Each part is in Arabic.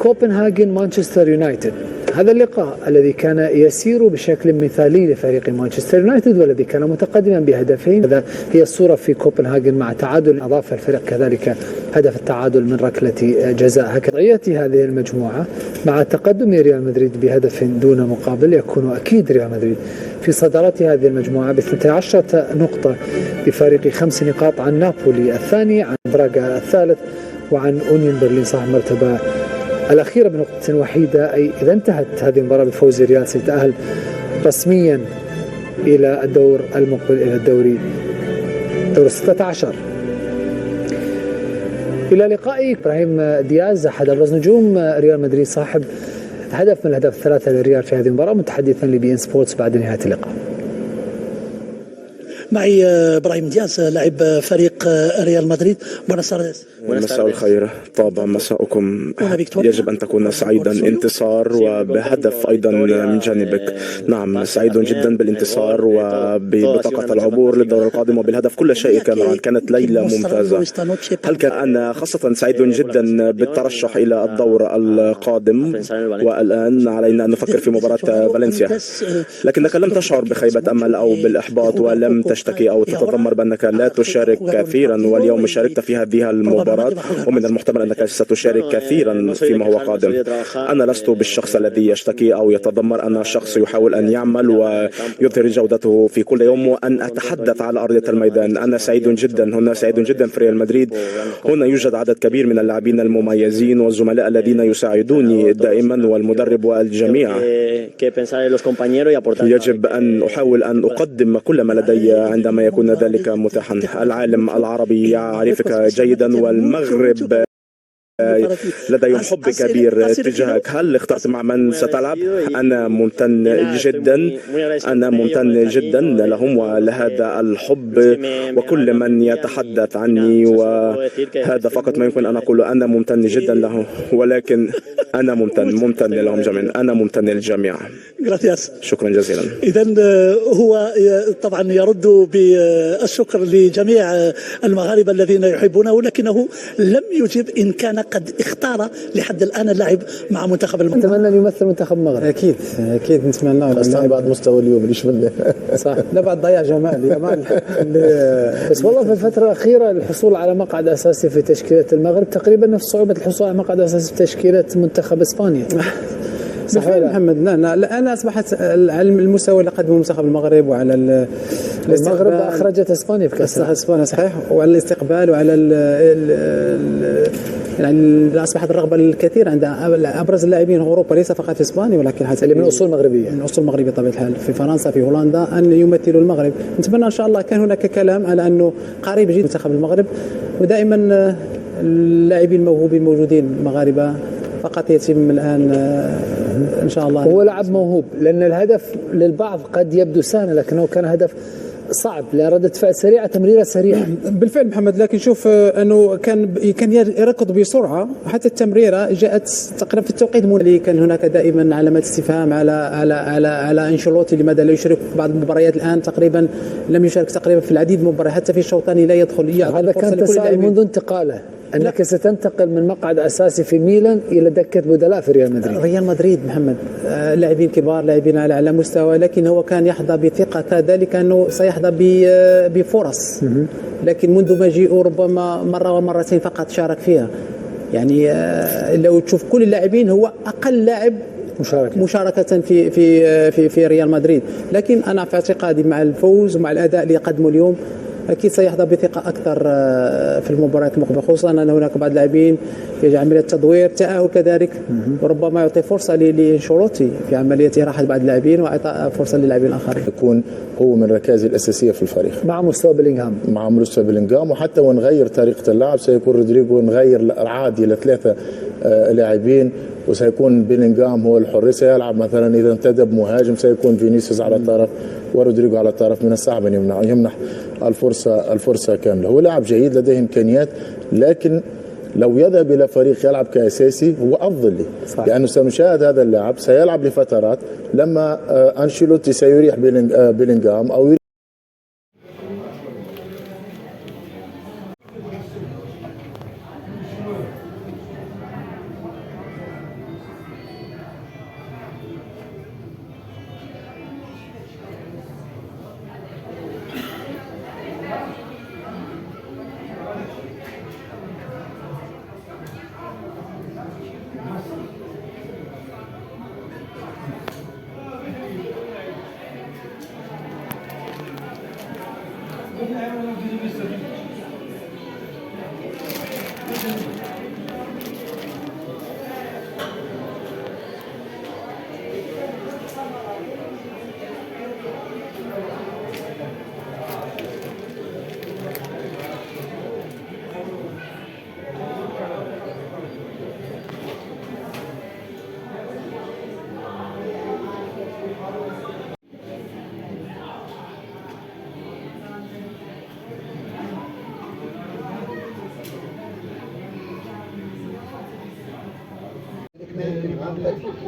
كوبنهاغن مانشستر يونايتد. هذا اللقاء الذي كان يسير بشكل مثالي لفريق مانشستر يونايتد والذي كان متقدما بهدفين. هذا هي الصورة في كوبنهاغن مع تعادل أضاف الفريق كذلك هدف التعادل من ركلة جزاء. هكذا هذه المجموعة مع تقدم ريال مدريد بهدف دون مقابل يكون أكيد ريال مدريد في صدارة هذه المجموعة ب 12 نقطة بفارق 5 نقاط عن نابولي الثاني، عن براغا الثالث، وعن أونيون برلين صاحب المرتبة الأخيرة بنقطة وحيدة. أي إذا انتهت هذه المباراة بفوز ريال سيتأهل رسميا إلى الدور المقبل، إلى دور 16. إلى لقاء إبراهيم دياز أحد أبرز نجوم ريال مدريد صاحب هدف من الأهداف الثلاثة للريال في هذه المباراة، متحدثا لبي إن سبورتس بعد نهاية اللقاء. معي ابراهيم دياز لاعب فريق ريال مدريد. مساء الخير. طاب مساءكم. يجب أن تكون سعيدا. انتصار وبهدف أيضا من جانبك. نعم، سعيد جدا بالانتصار وببطاقة العبور للدور القادم وبالهدف. كل شيء كانت ليلة ممتازة. هل كان أنا خاصة سعيد جدا بالترشح إلى الدور القادم، والآن علينا أن نفكر في مباراة فالنسيا. لكنك لم تشعر بخيبة أمل أو بالإحباط ولم تشتكي أو تتذمر بأنك لا تشارك كثيرا، واليوم شاركت في هذه المباراة ومن المحتمل أنك ستشارك كثيرا فيما هو قادم. أنا لست بالشخص الذي يشتكي أو يتذمر، أنا شخص يحاول أن يعمل ويظهر جودته في كل يوم وأن أتحدث على أرضية الميدان. أنا سعيد جدا هنا، سعيد جدا في ريال مدريد. هنا يوجد عدد كبير من اللاعبين المميزين والزملاء الذين يساعدوني دائما والمدرب والجميع. يجب أن أحاول أن أقدم كل ما لدي عندما يكون ذلك متاحا. العالم العربي يعرفك جيدا والمغرب لديهم حب كبير تجاهك. هل اخترت مع من ستلعب؟ أنا ممتن جدا لهم ولهذا الحب وكل من يتحدث عني، وهذا فقط ما يمكن أن أقوله. أنا ممتن جدا له، ولكن أنا ممتن لهم جميعا. أنا ممتن للجميع. شكرا جزيلا. إذن هو طبعا يرد بالشكر لجميع المغاربة الذين يحبونه، ولكنه لم يجب إن كان قد اختار لحد الآن اللعب مع منتخب المغرب. نتمنى أن يمثل منتخب المغرب. أكيد نتمنى. أصلا بعد مستوى اليوم ليش صح. لا بعد ضياع جمال بس والله في الفترة الأخيرة الحصول على مقعد أساسي في تشكيلة المغرب تقريبا نفس صعوبة الحصول على مقعد أساسي في تشكيلة منتخب إسبانيا. صح محمد. لا أنا أصبحت على المستوى اللي قدمه منتخب المغرب وعلى المغرب أخرجت إسبانيا في كأس إسبانيا صحيح، وعلى الاستقبال وعلى يعني أصبحت الرغبة الكثير عند أبرز اللاعبين أوروبا، ليس فقط في إسبانيا ولكن حتى اللي من أصول مغربية، من أصول مغربية بطبيعة الحال، في فرنسا في هولندا، أن يمثلوا المغرب. نتمنى إن شاء الله. كان هناك كلام على أنه قريب جدا منتخب المغرب، ودائما اللاعبين الموهوبين موجودين مغاربة، فقط يتم الآن إن شاء الله. هو لاعب موهوب، لأن الهدف للبعض قد يبدو سهل لكنه كان هدف صعب، لردة فعل سريعة، تمريرة سريعة. بالفعل محمد، لكن شوف أنه كان يركض بسرعة، حتى التمريرة جاءت تقريبا في التوقيت اللي كان هناك دائما علامات استفهام على أنشيلوتي لماذا لا يشارك في بعض المباريات. الآن تقريبا لم يشارك تقريبا في العديد من المباريات، حتى في الشوط الثاني لا يدخل. هذا كان تساؤل منذ انتقاله أنك ستنتقل من مقعد أساسي في ميلان إلى دكة بدلاء في ريال مدريد. محمد لاعبين كبار، لاعبين على مستوى، لكن هو كان يحظى بثقة كذلك أنه سيحظى بفرص، لكن منذ مجيئه ربما مرة ومرتين فقط شارك فيها. يعني لو تشوف كل اللاعبين هو أقل لاعب مشاركة في ريال مدريد، لكن أنا في اعتقادي مع الفوز ومع الأداء اللي قدمه اليوم أكيد سيحظى بثقة أكثر في المباريات المقبلة، خصوصا أن هناك بعض اللاعبين في عملية تدوير تأهل كذلك، وربما يعطي فرصة لأنشيلوتي في عملية إراحة بعض اللاعبين وإعطاء فرصة للاعبين الآخرين. يكون هو من الركائز الأساسية في الفريق مع مستوى بيلينغهام، وحتى ونغير طريقة اللعب سيكون رودريجو نغير العادي لثلاثة لاعبين، وسيكون بيلينغهام هو الحر. سيلعب مثلا إذا انتدب مهاجم سيكون فينيسيوس على الطرف ورودريجو على الطرف. من الصعب أن يمنح الفرصة كاملة. هو لاعب جيد لديه إمكانيات، لكن لو يذهب إلى فريق يلعب كأساسي هو أفضل لي، لأنه سنشاهد هذا اللاعب سيلعب لفترات لما أنشيلوتي سيريح بيلينغهام أو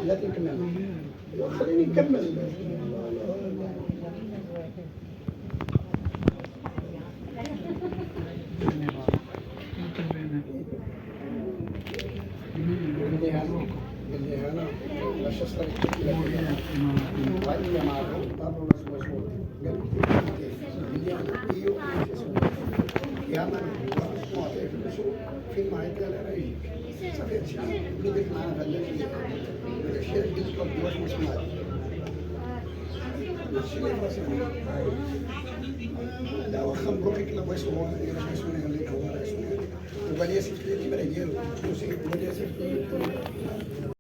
لا تكمل خليني نكمل. لا واخا مبروك كلا بغا يصور يرجع لك هو وبان ياسر في الكاميرا ديالو